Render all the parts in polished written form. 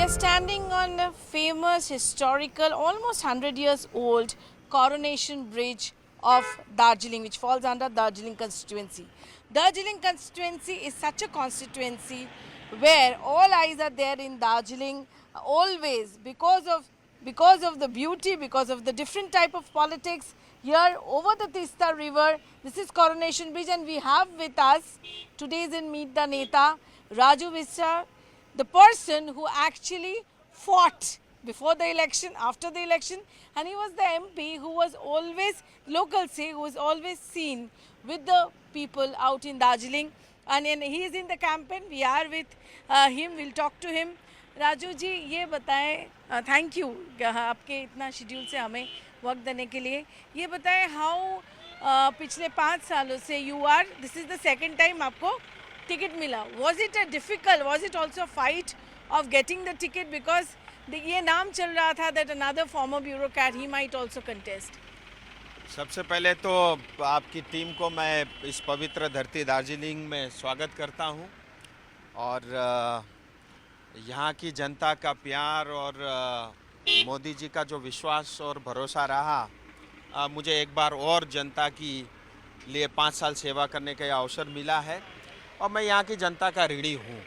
are standing on the famous, historical, almost 100 years old Coronation Bridge of Darjeeling, which falls under Darjeeling constituency. Darjeeling constituency is such a constituency where all eyes are there in Darjeeling always because of the beauty, because of the different type of politics. Here over the Tista River, this is Coronation Bridge, and we have with us today's in Meet the Neta, Raju Bista, the person who actually fought before the election, after the election, and he was the MP who was always, locals say, who was always seen with the people out in Darjeeling. And he is in the campaign. We are with him. We'll talk to him. Raju ji, ये बताएं, thank you आपके इतना schedule से हमें वक्त देने के लिए. ये बताएं, हाउ पिछले 5 सालों से you are, this is the second time आपको टिकट मिला. Was it a difficult, was it also a fight of getting the ticket, because ये नाम चल रहा था that another former bureaucrat he might also contest. सबसे पहले तो आपकी टीम को मैं इस पवित्र धरती दार्जिलिंग में स्वागत करता हूं, और यहाँ की जनता का प्यार और मोदी जी का जो विश्वास और भरोसा रहा, मुझे एक बार और जनता की लिए 5 साल सेवा करने का अवसर मिला है, और मैं यहाँ की जनता का ऋणी हूँ.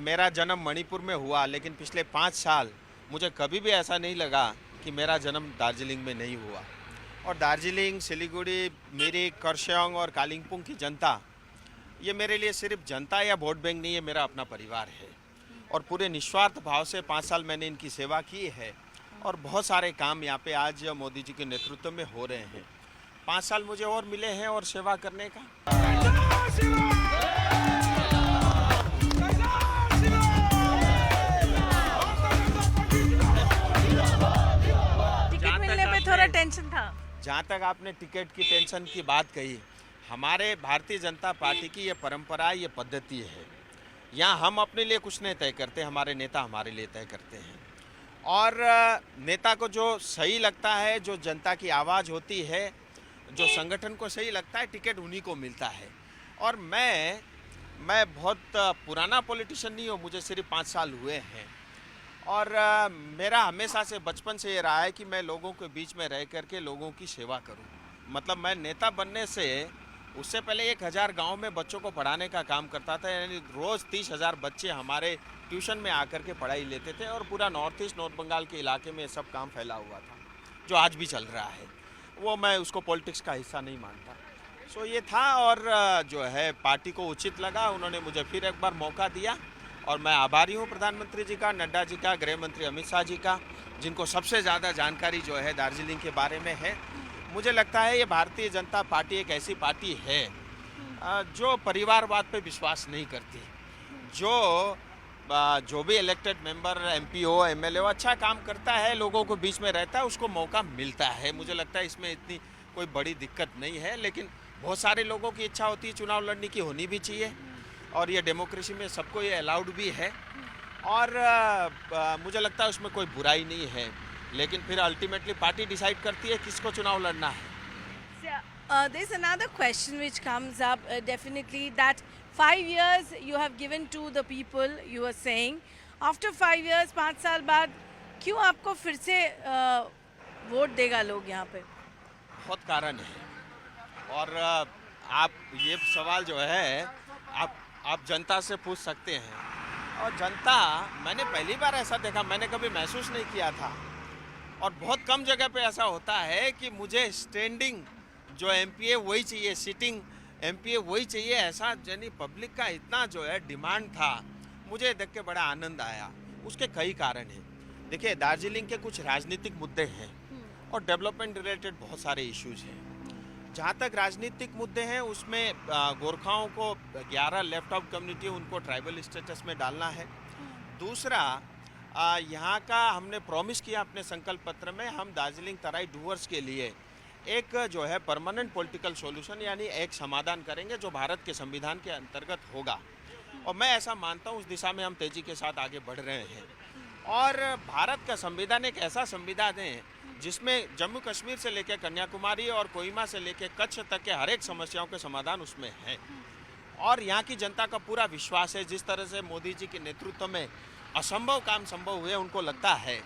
मेरा जन्म मणिपुर में हुआ, लेकिन पिछले 5 साल मुझे कभी भी ऐसा नहीं लगा कि मेरा जन्म दार्जिलिंग में नहीं हुआ. और दार्जिलिंग, सिलीगुड़ी, मिरिक, कर्सियंग और कालिम्पोंग की जनता, ये मेरे लिए सिर्फ जनता या वोट बैंक नहीं है, मेरा अपना परिवार है. और पूरे निस्वार्थ भाव से 5 साल मैंने इनकी सेवा की है, और बहुत सारे काम यहाँ पे आज मोदी जी के नेतृत्व में हो रहे हैं. 5 साल मुझे और मिले हैं और सेवा करने का. टिकट मिलने पे थोड़ा टेंशन था. जहाँ तक आपने टिकट की टेंशन की बात कही, हमारे भारतीय जनता पार्टी की ये परंपरा, ये पद्धति है. यहाँ हम अपने लिए कुछ नहीं तय करते, हमारे नेता हमारे लिए तय करते हैं. और नेता को जो सही लगता है, जो जनता की आवाज़ होती है, जो संगठन को सही लगता है, टिकट उन्हीं को मिलता है. और मैं बहुत पुराना पॉलिटिशियन नहीं हूँ, मुझे सिर्फ 5 साल हुए हैं. और मेरा हमेशा से बचपन से ये रहा है कि मैं लोगों के बीच में रह करके लोगों की सेवा करूँ. मतलब मैं नेता बनने से उससे पहले 1000 गांव में बच्चों को पढ़ाने का काम करता था. यानी रोज़ 30,000 बच्चे हमारे ट्यूशन में आकर के पढ़ाई लेते थे, और पूरा नॉर्थ ईस्ट, नॉर्थ बंगाल के इलाके में सब काम फैला हुआ था, जो आज भी चल रहा है. वो मैं उसको पॉलिटिक्स का हिस्सा नहीं मानता. सो ये था, और जो है पार्टी को उचित लगा, उन्होंने मुझे फिर एक बार मौका दिया, और मैं आभारी हूँ प्रधानमंत्री जी का, नड्डा जी का, गृह मंत्री अमित शाह जी का, जिनको सबसे ज़्यादा जानकारी जो है दार्जिलिंग के बारे में है. मुझे लगता है ये भारतीय जनता पार्टी एक ऐसी पार्टी है जो परिवारवाद पे विश्वास नहीं करती. जो भी इलेक्टेड मेंबर, एमपी हो, एमएलए हो, अच्छा काम करता है, लोगों को बीच में रहता है, उसको मौका मिलता है. मुझे लगता है इसमें इतनी कोई बड़ी दिक्कत नहीं है. लेकिन बहुत सारे लोगों की इच्छा होती है चुनाव लड़ने की, होनी भी चाहिए, और ये डेमोक्रेसी में सबको ये अलाउड भी है. और मुझे लगता है उसमें कोई बुराई नहीं है. लेकिन फिर अल्टीमेटली पार्टी डिसाइड करती है किसको चुनाव लड़ना है. There's another question which comes up definitely, that 5 years you have given to the people, you are saying. After 5 years, 5 साल बाद क्यों आपको फिर से वोट देगा लोग यहाँ पे? बहुत कारण है. और आप ये सवाल जो है आप जनता से पूछ सकते हैं. और जनता, मैंने पहली बार ऐसा देखा, मैंने कभी महसूस नहीं किया था. और बहुत कम जगह पे ऐसा होता है कि मुझे स्टैंडिंग जो एमपी है वही चाहिए, सिटिंग एमपी है वही चाहिए. ऐसा यानी पब्लिक का इतना जो है डिमांड था, मुझे देख के बड़ा आनंद आया. उसके कई कारण हैं. देखिए, दार्जिलिंग के कुछ राजनीतिक मुद्दे हैं, और डेवलपमेंट रिलेटेड बहुत सारे इश्यूज हैं. जहाँ तक राजनीतिक मुद्दे हैं, उसमें गोरखाओं को 11 लेफ्ट आउट कम्युनिटी, उनको ट्राइबल स्टेटस में डालना है. दूसरा, यहाँ का हमने प्रॉमिस किया अपने संकल्प पत्र में, हम दार्जिलिंग तराई डूअर्स के लिए एक जो है परमानेंट पॉलिटिकल सॉल्यूशन, यानी एक समाधान करेंगे जो भारत के संविधान के अंतर्गत होगा. और मैं ऐसा मानता हूँ, उस दिशा में हम तेज़ी के साथ आगे बढ़ रहे हैं. और भारत का संविधान एक ऐसा संविधान है जिसमें जम्मू कश्मीर से लेकर कन्याकुमारी और कोहिमा से लेकर कच्छ तक के हर एक समस्याओं के समाधान उसमें हैं. और यहाँ की जनता का पूरा विश्वास है, जिस तरह से मोदी जी के नेतृत्व में असंभव काम संभव हुए, उनको लगता है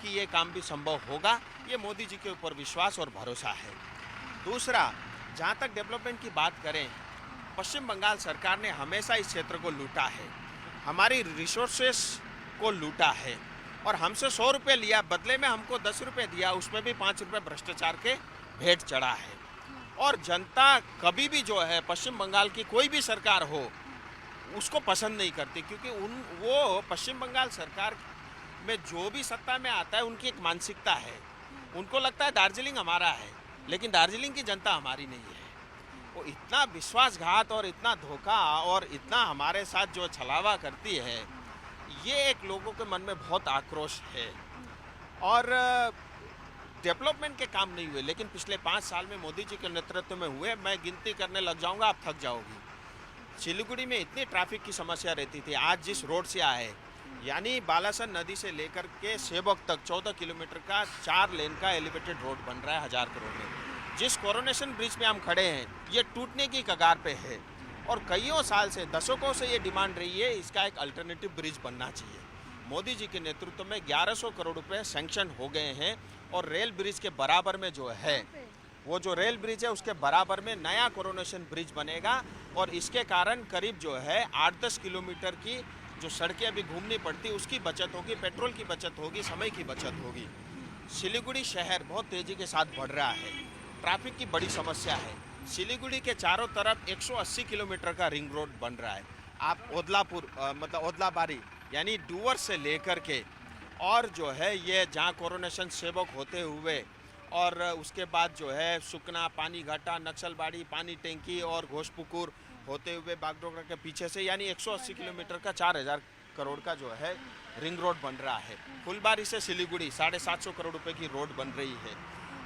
कि ये काम भी संभव होगा। ये मोदी जी के ऊपर विश्वास और भरोसा है। दूसरा, जहाँ तक डेवलपमेंट की बात करें, पश्चिम बंगाल सरकार ने हमेशा इस क्षेत्र को लूटा है, हमारी रिसोर्सेस को लूटा है और हमसे 100 रुपये लिया, बदले में हमको 10 रुपये दिया, उसमें भी 5 रुपये भ्रष्टाचार के भेंट चढ़ा है। और जनता कभी भी जो है पश्चिम बंगाल की कोई भी सरकार हो उसको पसंद नहीं करती, क्योंकि वो पश्चिम बंगाल सरकार में जो भी सत्ता में आता है उनकी एक मानसिकता है। उनको लगता है दार्जिलिंग हमारा है, लेकिन दार्जिलिंग की जनता हमारी नहीं है। वो इतना विश्वासघात और इतना धोखा और इतना हमारे साथ जो छलावा करती है, ये एक लोगों के मन में बहुत आक्रोश है। और डेवलपमेंट के काम नहीं हुए, लेकिन पिछले 5 साल में मोदी जी के नेतृत्व में हुए। मैं गिनती करने लग जाऊंगा, आप थक जाओगी। सिलीगुड़ी में इतनी ट्रैफिक की समस्या रहती थी, आज जिस रोड से आए, यानी बालासन नदी से लेकर के सेवक तक 14 किलोमीटर का 4 लेन का एलिवेटेड रोड बन रहा है 1000 करोड़ में। जिस कोरोनेशन ब्रिज में हम खड़े हैं, ये टूटने की कगार पे है और कईयों साल से, दशकों से ये डिमांड रही है, इसका एक अल्टरनेटिव ब्रिज बनना चाहिए। मोदी जी के नेतृत्व में 1100 करोड़ रुपए सैंक्शन हो गए हैं और रेल ब्रिज के बराबर में जो है, वो जो रेल ब्रिज है उसके बराबर में नया कोरोनेशन ब्रिज बनेगा और इसके कारण करीब जो है 8-10 किलोमीटर की जो सड़कें अभी घूमनी पड़ती उसकी बचत होगी, पेट्रोल की बचत होगी, समय की बचत होगी। सिलीगुड़ी शहर बहुत तेज़ी के साथ बढ़ रहा है, ट्रैफिक की बड़ी समस्या है। सिलीगुड़ी के चारों तरफ 180 किलोमीटर का रिंग रोड बन रहा है। आप ओदलापुर मतलब ओदलाबारी यानी डूअर से लेकर के और जो है ये जहाँ कोरोनेशन सेवक होते हुए और उसके बाद जो है सुकना, पानी घाटा, नक्सलबाड़ी, पानी टैंकी और घोषपुकुर होते हुए बागडोगरा के पीछे से, यानी 180 किलोमीटर का 4000 करोड़ का जो है रिंग रोड बन रहा है। फुलबारी से सिलीगुड़ी 750 करोड़ रुपए की रोड बन रही है।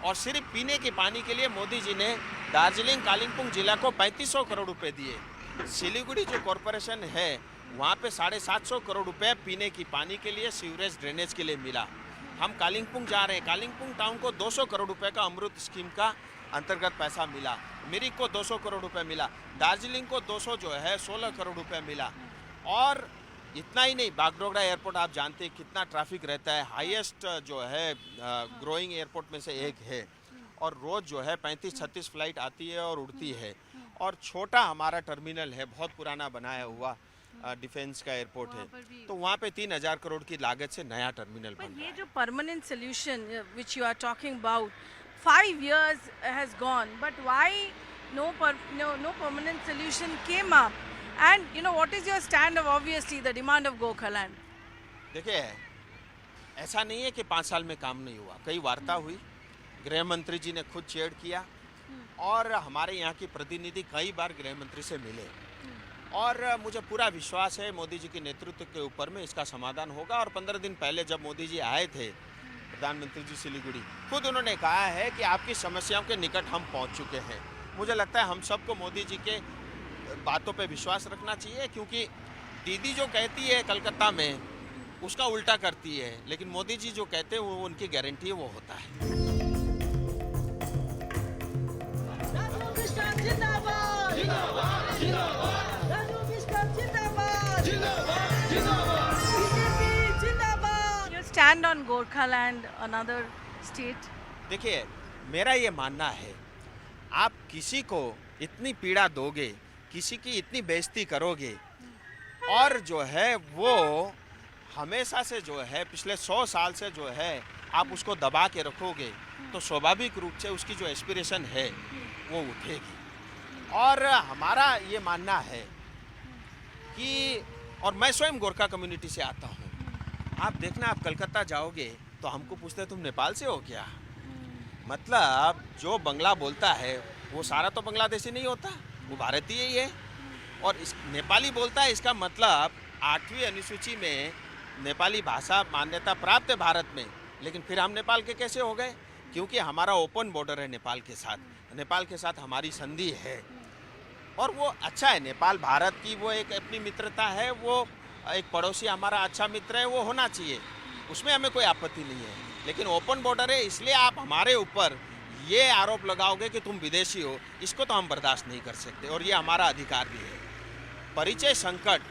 और सिर्फ पीने के पानी के लिए मोदी जी ने दार्जिलिंग कालिम्पोंग जिला को 3500 करोड़ रुपए दिए। सिलीगुड़ी जो कॉरपोरेशन है वहाँ पे 750 करोड़ रुपए पीने की पानी के लिए, सीवरेज ड्रेनेज के लिए मिला। हम कालिम्पोंग जा रहे हैं, कालिम्पोंग टाउन को 200 करोड़ रुपए का अमृत स्कीम का अंतर्गत पैसा मिला। मिरिक को 200 करोड़ रुपए मिला। दार्जिलिंग को 200 जो है 16 करोड़ रुपए मिला। और इतना ही नहीं, बागडोगरा एयरपोर्ट आप जानते हैं कितना ट्रैफिक रहता है, हाईएस्ट जो है ग्रोइंग एयरपोर्ट में से एक है और रोज़ जो है 35-36 फ्लाइट आती है और उड़ती है। और छोटा हमारा टर्मिनल है, बहुत पुराना बनाया हुआ डिफेंस का एयरपोर्ट है, तो वहाँ पे 3000 करोड़ की लागत से नया टर्मिनल बन रहा है। ये जो permanent solution which you are talking about, 5 years has gone, but why no permanent solution came up? And you know, what is your stand of obviously the demand of Gorkhaland? देखिए, ऐसा नहीं है कि 5 साल में काम नहीं हुआ। कई वार्ता हुई, गृह मंत्री जी ने खुद चेयर किया और हमारे यहाँ की प्रतिनिधि कई बार गृह मंत्री से मिले और मुझे पूरा विश्वास है मोदी जी के नेतृत्व के ऊपर में इसका समाधान होगा। और 15 दिन पहले जब मोदी जी आए थे, प्रधानमंत्री जी सिलीगुड़ी, खुद उन्होंने कहा है कि आपकी समस्याओं के निकट हम पहुंच चुके हैं। मुझे लगता है हम सबको मोदी जी के बातों पे विश्वास रखना चाहिए, क्योंकि दीदी जो कहती है कलकत्ता में उसका उल्टा करती है, लेकिन मोदी जी जो कहते हैं वो उनकी गारंटी है, वो होता है। राजू बिस्टा जिंदाबाद, जिंदाबाद, जिंदाबाद। राजू बिस्टा जिंदाबाद, जिंदाबाद, जिंदाबाद। बीजेपी जिंदाबाद। Your stand on Gorkhaland, another state? देखिए, मेरा ये मानना है, आप किसी को इतनी पीड़ा दोगे, किसी की इतनी बेइज्जती करोगे और जो है वो हमेशा से जो है पिछले 100 साल से जो है आप उसको दबा के रखोगे, तो स्वाभाविक रूप से उसकी जो एस्पिरेशन है वो उठेगी। और हमारा ये मानना है कि, और मैं स्वयं गोरखा कम्युनिटी से आता हूँ, आप देखना, आप कलकत्ता जाओगे तो हमको पूछते हैं तुम नेपाल से हो क्या? मतलब जो बंगला बोलता है वो सारा तो बांग्लादेशी नहीं होता, वो भारतीय ही है। और इस नेपाली बोलता है, इसका मतलब 8वीं अनुसूची में नेपाली भाषा मान्यता प्राप्त है भारत में, लेकिन फिर हम नेपाल के कैसे हो गए? क्योंकि हमारा ओपन बॉर्डर है नेपाल के साथ, नेपाल के साथ हमारी संधि है और वो अच्छा है। नेपाल भारत की वो एक अपनी मित्रता है, वो एक पड़ोसी हमारा अच्छा मित्र है, वो होना चाहिए, उसमें हमें कोई आपत्ति नहीं है। लेकिन ओपन बॉर्डर है, इसलिए आप हमारे ऊपर ये आरोप लगाओगे कि तुम विदेशी हो, इसको तो हम बर्दाश्त नहीं कर सकते और ये हमारा अधिकार भी है। परिचय संकट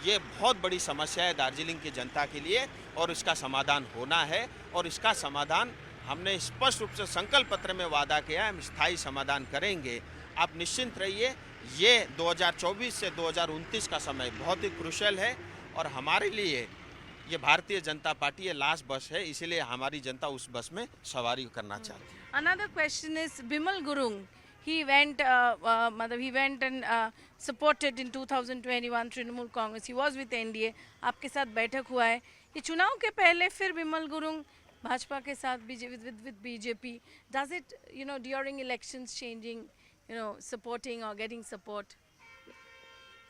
ये बहुत बड़ी समस्या है दार्जिलिंग की जनता के लिए और इसका समाधान होना है। और इसका समाधान हमने स्पष्ट रूप से संकल्प पत्र में वादा किया है, हम स्थायी समाधान करेंगे। आप निश्चिंत रहिए, ये 2024 से 2029 का समय बहुत ही क्रूशियल है और हमारे लिए ये भारतीय जनता पार्टी ये लास्ट बस है, इसीलिए हमारी जनता उस बस में सवारी करना चाहती है। Another question is Bimal Gurung. He went and supported in 2021 Trinamool Congress. He was with NDA. आपके साथ बैठक हुआ है। ये चुनाव के पहले फिर बिमल गुरुंग भाजपा के साथ with BJP. Does it, during elections changing, supporting or getting support?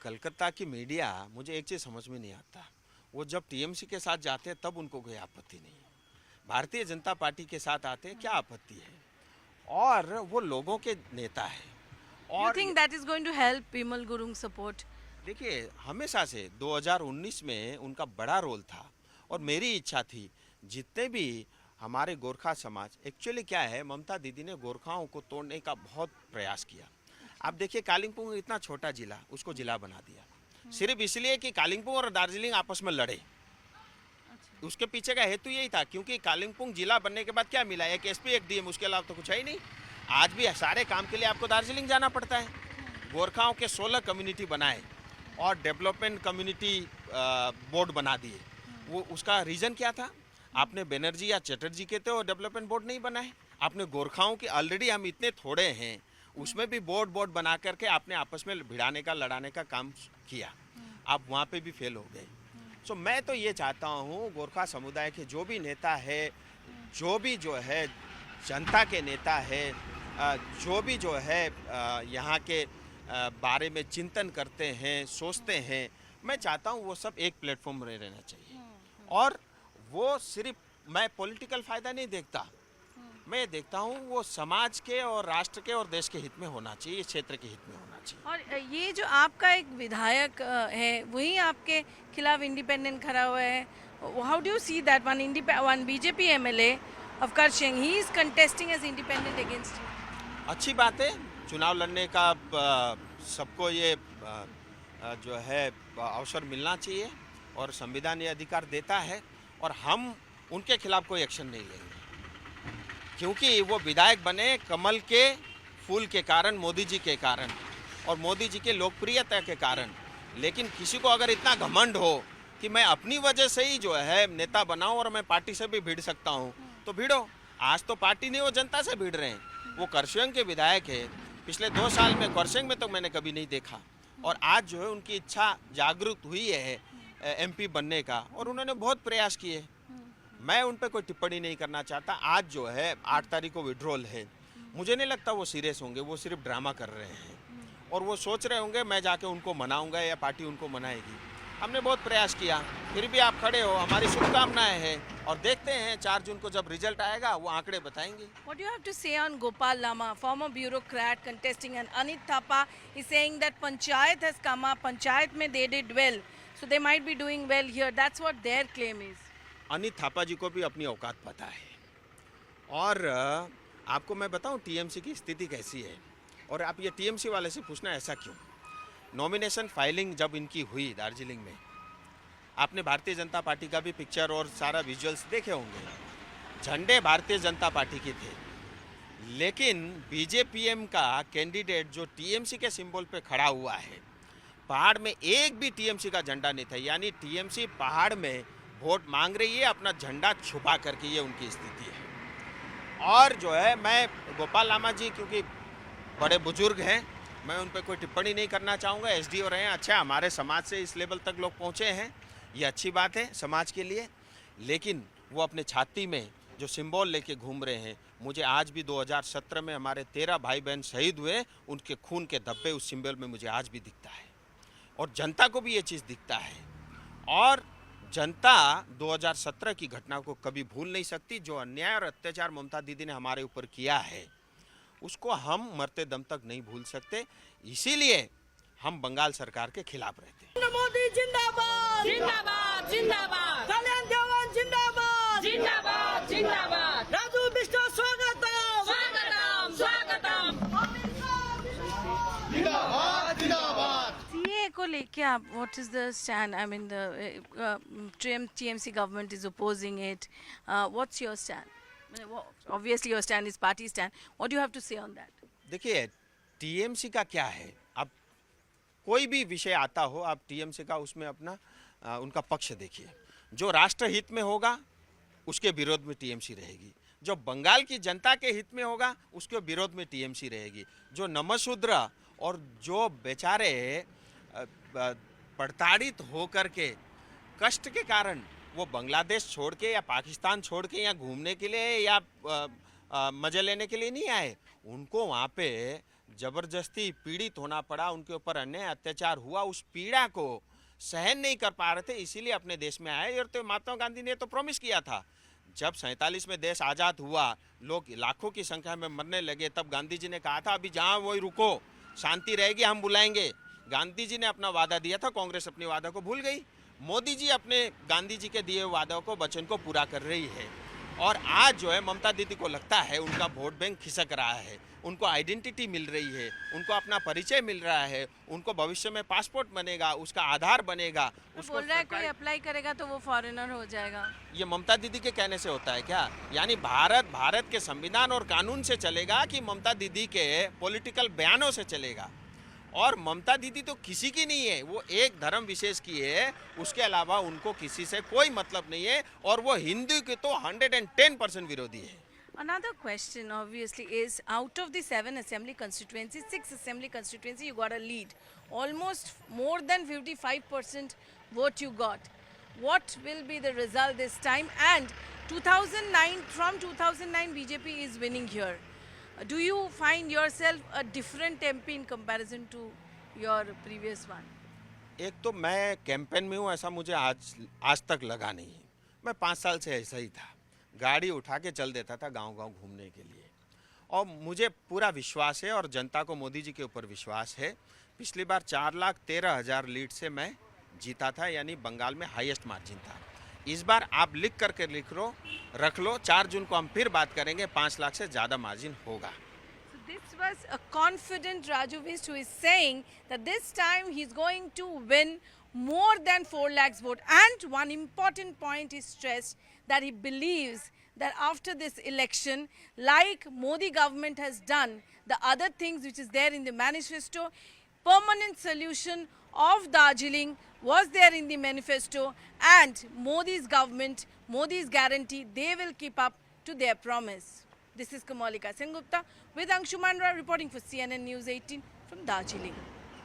Calcutta की मीडिया, मुझे एक चीज़ समझ में नहीं आता, वो जब टीएमसी के साथ जाते हैं तब उनको कोई आपत्ति नहीं है, भारतीय जनता पार्टी के साथ आते हैं क्या आपत्ति है? और वो लोगों के नेता है। और You think that is going to help Bimal Gurung support? देखिए, हमेशा से 2019 में उनका बड़ा रोल था और मेरी इच्छा थी जितने भी हमारे गोरखा समाज, एक्चुअली क्या है, ममता दीदी ने गोरखाओं को तोड़ने का बहुत प्रयास किया। आप देखिए कालिम्पोंग इतना छोटा जिला, उसको जिला बना दिया सिर्फ इसलिए कि कालिम्पोंग और दार्जिलिंग आपस में लड़े। उसके पीछे का हेतु यही था, क्योंकि कालिम्पोंग जिला बनने के बाद क्या मिला, एक एसपी एक डीएम, उसके अलावा तो कुछ है ही नहीं। आज भी सारे काम के लिए आपको दार्जिलिंग जाना पड़ता है। गोरखाओं के 16 कम्युनिटी बनाए और डेवलपमेंट कम्युनिटी बोर्ड बना दिए। वो उसका रीज़न क्या था? आपने बनर्जी या चटर्जी के तो डेवलपमेंट बोर्ड नहीं बनाए, आपने गोरखाओं के ऑलरेडी हम इतने थोड़े हैं उसमें भी बोर्ड बना करके आपने आपस में भिड़ाने का लड़ाने का काम किया। आप वहाँ पे भी फेल हो गए। सो मैं तो ये चाहता हूँ गोरखा समुदाय के जो भी नेता है, जो भी जो है जनता के नेता है, जो भी जो है यहाँ के बारे में चिंतन करते हैं, सोचते हैं, मैं चाहता हूँ वो सब एक प्लेटफॉर्म में रहना चाहिए। और वो सिर्फ मैं पॉलिटिकल फ़ायदा नहीं देखता, मैं देखता हूँ वो समाज के और राष्ट्र के और देश के हित में होना चाहिए, क्षेत्र के हित में होना चाहिए। और ये जो आपका एक विधायक है वही आपके खिलाफ इंडिपेंडेंट खड़ा हुआ है, how do you see that? One BJP MLA of Karsing, he is contesting as independent against you. अच्छी बात है, चुनाव लड़ने का सबको ये जो है अवसर मिलना चाहिए और संविधान ये अधिकार देता है और हम उनके खिलाफ कोई एक्शन नहीं लेंगे, क्योंकि वो विधायक बने कमल के फूल के कारण, मोदी जी के कारण और मोदी जी के लोकप्रियता के कारण। लेकिन किसी को अगर इतना घमंड हो कि मैं अपनी वजह से ही जो है नेता बनाऊं और मैं पार्टी से भी भिड़ सकता हूं, तो भिड़ो। आज तो पार्टी नहीं, वो जनता से भिड़ रहे हैं। वो करसिंग के विधायक है, पिछले 2 साल में करसिंग में तो मैंने कभी नहीं देखा और आज जो है उनकी इच्छा जागरूक हुई है एमपी बनने का और उन्होंने बहुत प्रयास किए। मैं उन पर कोई टिप्पणी नहीं करना चाहता। आज जो है 8 तारीख को विड्रॉल है, मुझे नहीं लगता वो सीरियस होंगे, वो सिर्फ ड्रामा कर रहे हैं और वो सोच रहे होंगे मैं जाके उनको मनाऊंगा या पार्टी उनको मनाएगी। हमने बहुत प्रयास किया, फिर भी आप खड़े हो, हमारी शुभकामनाएं हैं और देखते हैं 4 जून को जब रिजल्ट आएगा वो आंकड़े बताएंगे। What do you have to say on Gopal Lama, former bureaucrat contesting, and Anit Thapa is saying that Panchayat has come up, Panchayat में they did well, so they might be doing well here. That's what their claim is. Anit Thapa जी को भी अपनी औकात पता है और आपको मैं बताऊं टीएमसी की स्थिति कैसी है और आप ये टीएमसी वाले से पूछना ऐसा क्यों। नॉमिनेशन फाइलिंग जब इनकी हुई दार्जिलिंग में, आपने भारतीय जनता पार्टी का भी पिक्चर और सारा विजुअल्स देखे होंगे। झंडे भारतीय जनता पार्टी के थे, लेकिन बीजेपीएम का कैंडिडेट जो टीएमसी के सिंबल पे खड़ा हुआ है, पहाड़ में एक भी टीएमसी का झंडा नहीं था। यानी टीएमसी पहाड़ में वोट मांग रही है अपना झंडा छुपा करके, ये उनकी स्थिति है। और जो है मैं गोपाल लामा जी क्योंकि बड़े बुजुर्ग हैं, मैं उन पर कोई टिप्पणी नहीं करना चाहूँगा। एसडीओ रहे हैं, अच्छा हमारे समाज से इस लेवल तक लोग पहुँचे हैं, ये अच्छी बात है समाज के लिए। लेकिन वो अपने छाती में जो सिंबल लेके घूम रहे हैं, मुझे आज भी 2017 में हमारे 13 भाई बहन शहीद हुए, उनके खून के धब्बे उस सिंबल में मुझे आज भी दिखता है और जनता को भी ये चीज़ दिखता है। और जनता 2017 की घटना को कभी भूल नहीं सकती। जो अन्याय और अत्याचार ममता दीदी ने हमारे ऊपर किया है उसको हम मरते दम तक नहीं भूल सकते, इसीलिए हम बंगाल सरकार के खिलाफ रहते हैं। मोदी जिंदाबाद जिंदाबाद जिंदाबाद, कल्याण देवान जिंदाबाद जिंदाबाद जिंदाबाद, राजू बिस्टा स्वागतम स्वागतम स्वागतम, सीए को लेके आप what is the stand? I mean the TMC government is opposing it. What's your stand? Obviously your stand is party stand. What do you have to say on that? देखिए, TMC का क्या है, अब कोई भी विषय आता हो आप टीएमसी का उसमें अपना उनका पक्ष देखिए। जो राष्ट्रहित में होगा उसके विरोध में टीएमसी रहेगी, जो बंगाल की जनता के हित में होगा उसके विरोध में टीएमसी रहेगी। जो नमशूद्र और जो बेचारे प्रताड़ित होकर के कष्ट के कारण वो बांग्लादेश छोड़ के या पाकिस्तान छोड़ के यहाँ घूमने के लिए या मजे लेने के लिए नहीं आए, उनको वहाँ पे जबरदस्ती पीड़ित होना पड़ा, उनके ऊपर अन्याय अत्याचार हुआ, उस पीड़ा को सहन नहीं कर पा रहे थे, इसीलिए अपने देश में आए। और तो महात्मा गांधी ने तो प्रॉमिस किया था, जब 47 में देश आज़ाद हुआ, लोग लाखों की संख्या में मरने लगे, तब गांधी जी ने कहा था अभी जहाँ वही रुको, शांति रहेगी, हम बुलाएंगे। गांधी जी ने अपना वादा दिया था, कांग्रेस अपने वादा को भूल गई। मोदी जी अपने गांधी जी के दिए वादों को, वचन को पूरा कर रही है। और आज जो है ममता दीदी को लगता है उनका वोट बैंक खिसक रहा है, उनको आइडेंटिटी मिल रही है, उनको अपना परिचय मिल रहा है, उनको भविष्य में पासपोर्ट बनेगा, उसका आधार बनेगा। उसको बोल रहा है कोई अप्लाई करेगा तो वो फॉरेनर हो जाएगा। ये ममता दीदी के कहने से होता है क्या? यानी भारत के संविधान और कानून से चलेगा कि ममता दीदी के पॉलिटिकल बयानों से चलेगा? और ममता दीदी तो किसी की नहीं है, वो एक धर्म विशेष की है, उसके अलावा उनको किसी से कोई मतलब नहीं है, और वो हिंदू के तो 110% विरोधी है। Another question obviously is, out of the 7 assembly constituencies, 6 assembly constituencies you got a lead, almost more than 55% vote you got. What will be the result this time? And 2009, from 2009 BJP is winning here. Do you find yourself a different MP in comparison to your previous one? एक तो मैं campaign में हूँ ऐसा मुझे आज तक लगा नहीं है। मैं 5 साल से ऐसा ही था, गाड़ी उठा के चल देता था गांव-गांव घूमने के लिए, और मुझे पूरा विश्वास है और जनता को मोदी जी के ऊपर विश्वास है। पिछली बार 4,13,000 लीड से मैं जीता था, यानी बंगाल में हाईएस्ट मार्जिन था। इस बार आप लिख करके रख लो, 4 जून को हम फिर बात करेंगे, 5 लाख से ज़्यादा मार्जिन होगा। This was a confident Raju Bista who is saying that this time he is going to win more than 4 lakhs vote. And one important point is stressed that he believes that after this election, like Modi government has done, the other things which is there in the manifesto, permanent solution of Darjeeling was there in the manifesto, and Modi's government, Modi's guarantee, they will keep up to their promise. This is Kamalika Sengupta with Anshuman Roy reporting for CNN News 18 from Darjeeling.